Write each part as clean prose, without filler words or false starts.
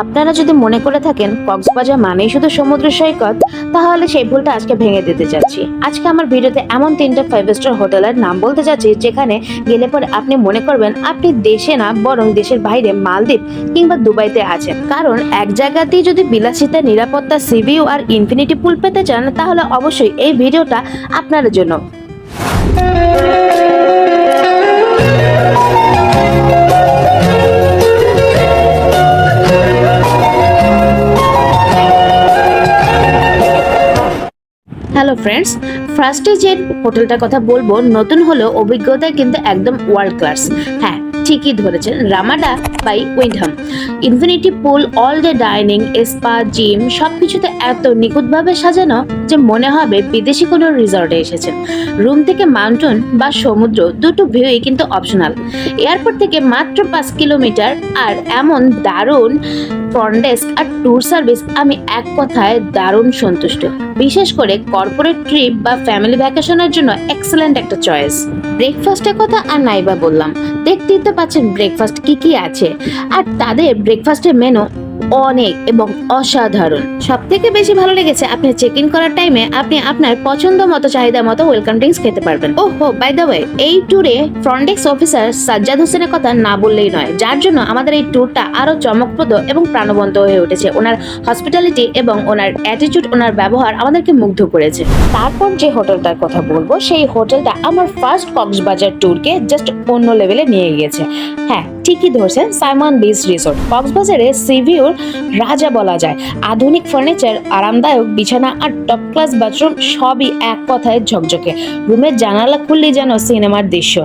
আপনারা যদি মনে করে থাকেন কক্সবাজার মানেই শুধু সমুদ্র সৈকত, তাহলে সেই ভুলটা আজকে ভেঙে দিতে যাচ্ছি। আজকে আমার ভিডিওতে এমন 3টা 5 স্টার হোটেলের নাম বলতে যাচ্ছি যেখানে গেলে পরে আপনি মনে করবেন আপনি দেশে না বরং দেশের বাইরে মালদ্বীপ কিংবা দুবাইতে আছেন। কারণ এক জায়গাতেই যদি বিলাসিতা, নিরাপত্তা, সিভিউ আর ইনফিনিটি পুল পেতে চান তাহলে অবশ্যই এই ভিডিওটা আপনার জন্য। হ্যালো ফ্রেন্ডস, ফার্স্টে যে হোটেলটার কথা বলবো নতুন হলেও অভিজ্ঞতায় কিন্তু একদম ওয়ার্ল্ড ক্লাস। হ্যাঁ, ঠিকই ধরেছেন, Ramada by Wyndham. Infinity pool, all day dining, spa, gym সবকিছুতে এত নিখুঁতভাবে সাজানো যে মনে হবে বিদেশি কোনো রিসর্টে এসেছেন। রুম থেকে মাউন্টেন বা সমুদ্র দুটো ভিউই কিন্তু অপশনাল। এয়ারপোর্ট থেকে মাত্র 5 কিলোমিটার আর এমন দারুণ ফ্রন্ট ডেস্ক আর ট্যুর সার্ভিস, আমি এক কথায় দারুণ সন্তুষ্ট। বিশেষ করে কর্পোরেট ট্রিপ বা ফ্যামিলি ভ্যাকেশনের জন্য এক্সেলেন্ট একটা চয়েস। ব্রেকফাস্টের কথা আর নাইবা বললাম, দেখতেই তো পাচ্ছেন ব্রেকফাস্ট কি আছে, আর তাদের ব্রেকফাস্টের মেনু অনেক এবং অসাধারণ। সব থেকে বেশি ভালো লেগেছে আপনি চেক ইন করার টাইমে আপনি আপনার পছন্দ মতো চাহিদা মতো ওয়েলকাম ড্রিঙ্কস খেতে পারবেন। ওহো, বাই দ্য ওয়ে, এই ট্যুরে ফ্রন্ট ডেস্ক অফিসার সাজ্জাদ হোসেনের কথা না বললেই নয়, যার জন্য আমাদের এই ট্যুরটা আরো চমকপ্রদ এবং প্রাণবন্ত হয়ে উঠেছে। ওনার হসপিটালিটি এবং ওনার অ্যাটিটিউড, ওনার ব্যবহার আমাদেরকে মুগ্ধ করেছে। তারপর যে হোটেলটার কথা বলবো সেই হোটেলটা আমার ফার্স্ট কক্সবাজার ট্যুরকে জাস্ট অন্য লেভেলে নিয়ে গিয়েছে। হ্যাঁ, ঠিকই ধরছেন, সাইমন বিচ রিসোর্ট। কক্সবাজারে সিভিউর রাজা বলা যায়। আধুনিক ফার্নিচার, আরামদায়ক বিছানা আর টপ ক্লাস বাথরুম সবই এক কথায় ঝকঝকে। রুমের জানালা খুললেই যেন সিনেমার দৃশ্য।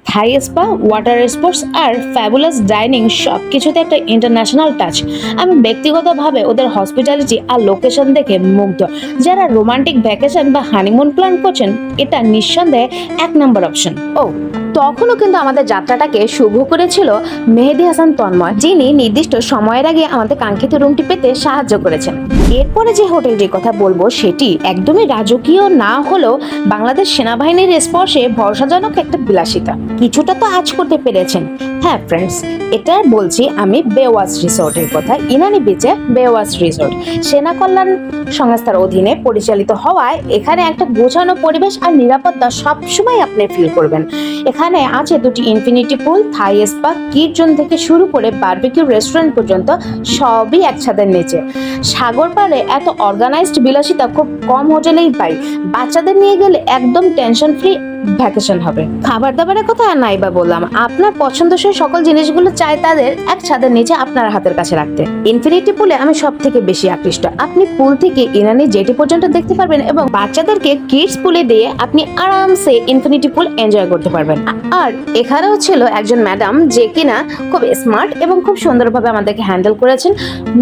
থাই স্পা, ওয়াটার স্পোর্টস আর ফ্যাবুলাস ডাইনিং সবকিছুতে একটা ইন্টারন্যাশনাল টাচ। আমি ব্যক্তিগতভাবে ওদের হসপিটালিটি আর লোকেশন দেখে মুগ্ধ। যারা রোমান্টিক ভ্যাকেশন বা হানিমুন প্ল্যান করছেন, এটা নিঃসন্দেহে 1 নম্বর অপশন। তখনও কিন্তু আমাদের যাত্রাটাকে শুভ করেছিল মেহেদি হাসান তন্ময়, যিনি নির্দিষ্ট সময়ের আগে আমাদের কাঙ্ক্ষিত রুমটি পেতে সাহায্য করেছেন। এরপরে যে হোটেলটির কথা বলবো সেটি একদমই রাজকীয় না হলেও বাংলাদেশ সেনাবাহিনীর স্পর্শে ভরসাজনক একটা বিলাসিতা। কিছুটা তো আজ করতে পেরেছেন। হ্যাঁ ফ্রেন্ডস, এটা বলছি আমি বেওয়াজ রিসোর্টের কথা। ইনানি বিচে বেওয়াজ রিসোর্ট সেনা কল্যাণ সংস্থার অধীনে পরিচালিত হওয়ায় এখানে একটা গোছানো পরিবেশ আর নিরাপত্তা সবসময় আপনি ফিল করবেন। এখানে আছে 2টি ইনফিনিটি পুল, থাই স্পা, কিড জোন থেকে শুরু করে বারবিকিউ রেস্টুরেন্ট পর্যন্ত সবই এক ছাদের নিচে। সাগর পাড়ে এত অর্গানাইজড বিলাসিতা খুব কম হোটেলেই পাই। বাচ্চাদের নিয়ে গেলে একদম টেনশন ফ্রি ভ্যাকেশন হবে। খাবার দাবারের কথা আর নাইবা বললাম, আপনার পছন্দসই সকল জিনিসগুলো চাই তাদের এক ছাদের নিচে আপনার হাতের কাছে রাখতে। ইনফিনিটি পুলে আমি সব থেকে বেশি আকৃষ্ট। আপনি পুল থেকে ইনানি জেটি পর্যন্ত দেখতে পারবেন এবং বাচ্চাদেরকে কিডস পুলে দিয়ে আপনি আরামসে ইনফিনিটি পুল এনজয় করতে পারবেন। আর এখানেও ছিল একজন ম্যাডাম যে কিনা খুব স্মার্ট এবং খুব সুন্দরভাবে আমাদেরকে হ্যান্ডেল করেছেন।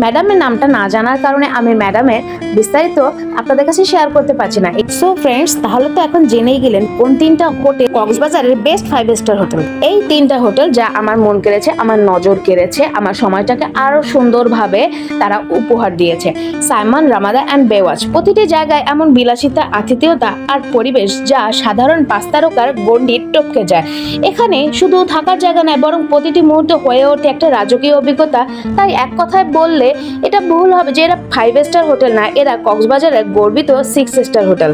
ম্যাডামের নামটা না জানার কারণে আমি ম্যাডামের বিস্তারিত আপনাদের কাছে শেয়ার করতে পারছি না। সো ফ্রেন্ডস, তাহলে তো এখন জেনেই গেলেন কোন 3টা হোটেল কক্সবাজারের বেস্ট 5 স্টার হোটেল। এই 3টা হোটেল যা আমার মন কেড়েছে, আমার নজর কেড়েছে, আমার সময়টাকে আরো সুন্দরভাবে তারা উপহার দিয়েছে। সাইমন, রামাদা অ্যান্ড বেওয়াজ, প্রতিটি জায়গায় এমন বিলাসিতা, আতিথেয়তা আর পরিবেশ যা সাধারণ 5 তারকার গণ্ডি টপকে যায়। এখানে শুধু থাকার জায়গা নয় বরং প্রতিটি মুহূর্ত হয়ে ওঠে একটা রাজকীয় অভিজ্ঞতা। তাই এক কথায় বললে এটা ভুল হবে যে এরা 5 স্টার হোটেল না, এরা কক্সবাজারের গর্বিত 6 স্টার হোটেল।